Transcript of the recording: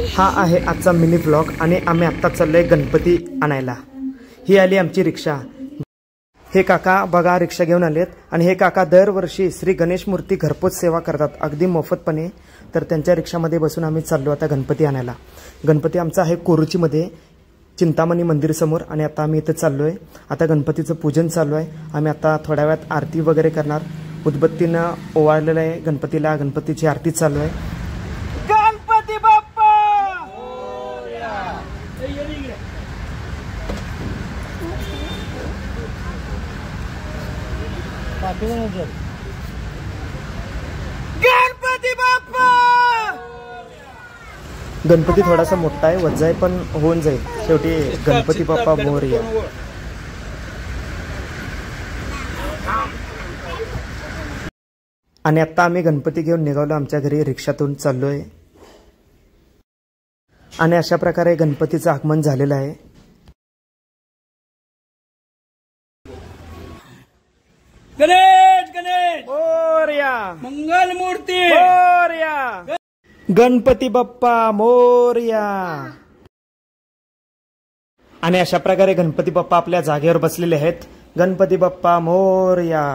हा आहे आजचा मिनी व्लॉग आणि आम्ही आत्ता चाललोय गणपती आणायला। ही आली आमची रिक्षा। हे काका बघा रिक्षा घेऊन आलेत आणि हे काका दरवर्षी श्री गणेश मूर्ती घरपोच सेवा करतात अगदी मोफतपणे। तर त्यांच्या रिक्षामध्ये बसून आम्ही चाललो आता गणपती आणायला। गणपती आमचा आहे कोरुचीमध्ये चिंतामणी मंदिर समोर आणि आता आम्ही इथे चाललोय। आता गणपतीचं पूजन चालू आहे। आम्ही आता थोड्या वेळात आरती वगैरे करणार। उदबत्तीनं ओवाळलेलं आहे गणपतीला, गणपतीची आरती चालू आहे। गणपती बाप्पा मोरया। गणपती बाप्पा। गणपती थोडासा मोठा आहे, वज्जा आहे, पण होऊन जाईल शेवटी। गणपती बाप्पा मोरया। आणि आता आम्ही गणपती घेऊन निघालो आमच्या घरी, रिक्षातून चाललोय आणि अशा प्रकारे गणपतीचं आगमन झालेलं आहे। गणेश गणेश मोरया। मंगल मूर्ती मोरया। गणपती बाप्पा मोरया। आणि अशा प्रकारे गणपती बाप्पा आपल्या जागेवर बसलेले आहेत। गणपती बाप्पा मोरया।